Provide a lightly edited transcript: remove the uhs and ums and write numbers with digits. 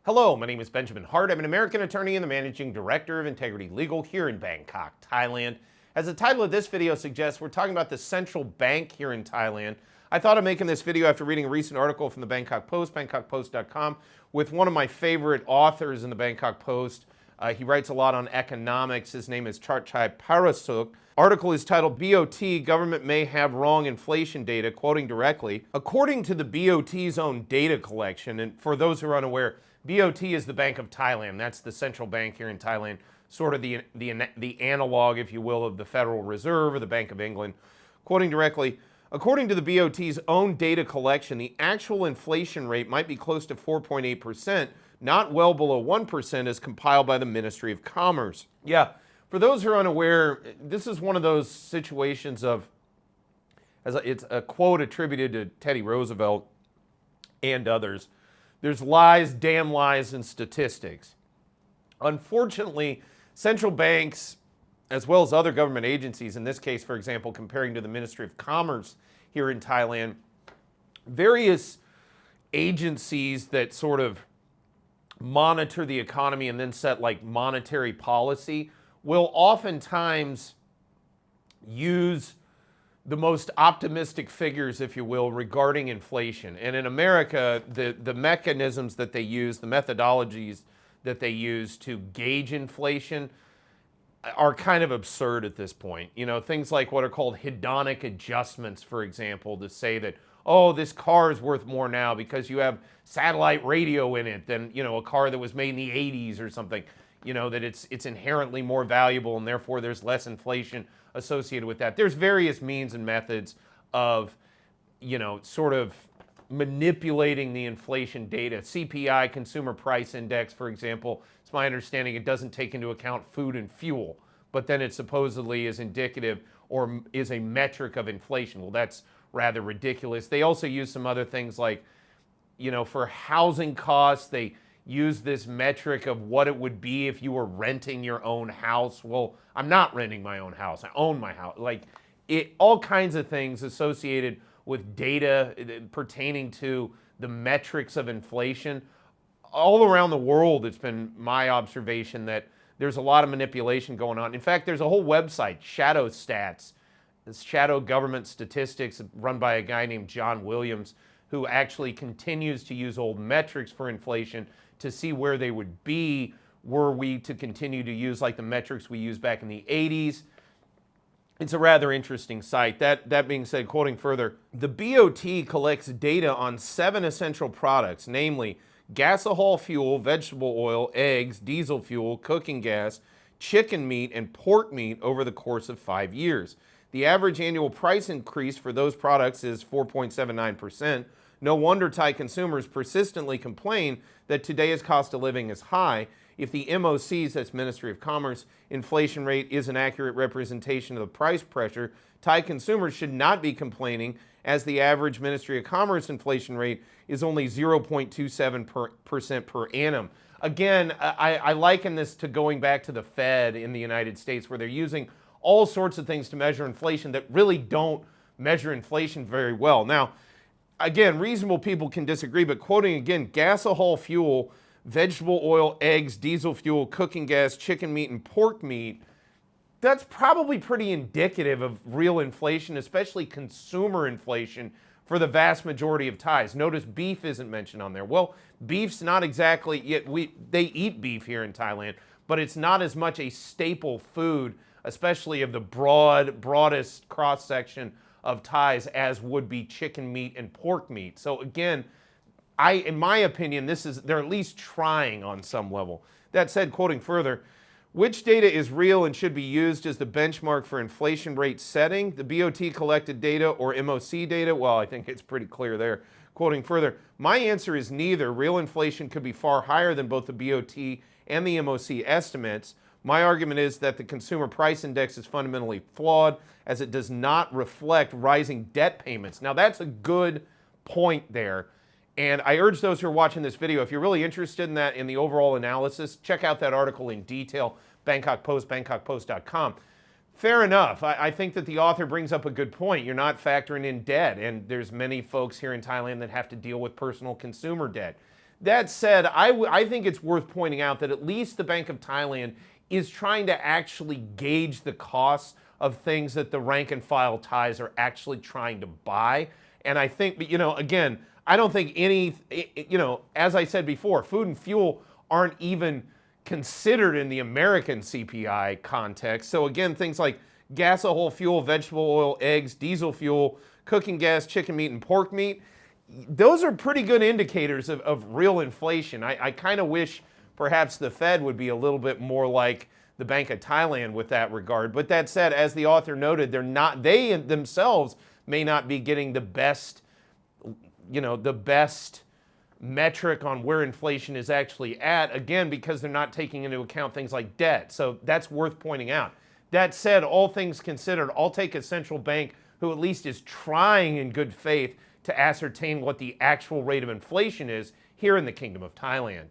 Hello, my name is Benjamin Hart. I'm an American attorney and the managing director of Integrity Legal here in Bangkok, Thailand. As the title of this video suggests, we're talking about the central bank here in Thailand. I thought of making this video after reading a recent article from the Bangkok Post, bangkokpost.com, with one of my favorite authors in the Bangkok Post. He writes a lot on economics. His name is Charchai Parasuk. Article is titled BOT, Government May Have Wrong Inflation Data, quoting directly. According to the BOT's own data collection, and for those who are unaware, BOT is the Bank of Thailand. That's the central bank here in Thailand, sort of the analog, if you will, of the Federal Reserve or the Bank of England. Quoting directly, according to the BOT's own data collection, the actual inflation rate might be close to 4.8%, not well below 1% as compiled by the Ministry of Commerce. Yeah, for those who are unaware, this is one of those situations of, it's a quote attributed to Teddy Roosevelt and others. There's lies, damn lies, and statistics. Unfortunately, central banks, as well as other government agencies, in this case, for example, comparing to the Ministry of Commerce here in Thailand, various agencies that sort of monitor the economy and then set like monetary policy will oftentimes use the most optimistic figures, if you will, regarding inflation. And in America, the mechanisms that they use, the methodologies that they use to gauge inflation are kind of absurd at this point. You know, things like what are called hedonic adjustments, for example, to say that, oh, this car is worth more now because you have satellite radio in it than, you know, a car that was made in the 80s or something. You know, that it's inherently more valuable and therefore there's less inflation associated with that. There's various means and methods of, you know, sort of manipulating the inflation data. CPI, Consumer Price Index, for example, it's my understanding it doesn't take into account food and fuel, but then it supposedly is indicative or is a metric of inflation. Well, that's rather ridiculous. They also use some other things like, you know, for housing costs, they use this metric of what it would be if you were renting your own house. Well, I'm not renting my own house. I own my house. Like, all kinds of things associated with data pertaining to the metrics of inflation. All around the world, it's been my observation that there's a lot of manipulation going on. In fact, there's a whole website, Shadow Stats, this Shadow Government Statistics, run by a guy named John Williams, who actually continues to use old metrics for inflation to see where they would be were we to continue to use like the metrics we used back in the 80s. It's a rather interesting site. That being said, quoting further, the BOT collects data on 7 essential products, namely gasohol fuel, vegetable oil, eggs, diesel fuel, cooking gas, chicken meat, and pork meat over the course of 5 years. The average annual price increase for those products is 4.79%. No wonder Thai consumers persistently complain that today's cost of living is high. If the MOC's, that's Ministry of Commerce, inflation rate is an accurate representation of the price pressure, Thai consumers should not be complaining, as the average Ministry of Commerce inflation rate is only 0.27% per annum. Again, I liken this to going back to the Fed in the United States, where they're using all sorts of things to measure inflation that really don't measure inflation very well. Now, again, reasonable people can disagree, but quoting again, gasohol fuel, vegetable oil, eggs, diesel fuel, cooking gas, chicken meat, and pork meat, that's probably pretty indicative of real inflation, especially consumer inflation for the vast majority of Thais. Notice beef isn't mentioned on there. Well, beef's not exactly, they eat beef here in Thailand, but it's not as much a staple food, especially of the broadest cross-section of Thais as would be chicken meat and pork meat. So again, in my opinion, they're at least trying on some level. That said, quoting further, which data is real and should be used as the benchmark for inflation rate setting? The BOT collected data or MOC data? Well, I think it's pretty clear there. Quoting further, my answer is neither. Real inflation could be far higher than both the BOT and the MOC estimates. My argument is that the Consumer Price Index is fundamentally flawed, as it does not reflect rising debt payments. Now, that's a good point there. And I urge those who are watching this video, if you're really interested in that, in the overall analysis, check out that article in detail, Bangkok Post, bangkokpost.com. Fair enough. I think that the author brings up a good point. You're not factoring in debt, and there's many folks here in Thailand that have to deal with personal consumer debt. That said, I think it's worth pointing out that at least the Bank of Thailand is trying to actually gauge the costs of things that the rank and file Thais are actually trying to buy. And I think, again, I don't think any, as I said before, food and fuel aren't even considered in the American CPI context. So again, things like gasohol fuel, vegetable oil, eggs, diesel fuel, cooking gas, chicken meat, and pork meat, those are pretty good indicators of real inflation. I kind of wish perhaps the Fed would be a little bit more like the Bank of Thailand with that regard. But that said, as the author noted, they themselves may not be getting the best, the best metric on where inflation is actually at, again, because they're not taking into account things like debt. So that's worth pointing out. That said, all things considered, I'll take a central bank who at least is trying in good faith to ascertain what the actual rate of inflation is here in the Kingdom of Thailand.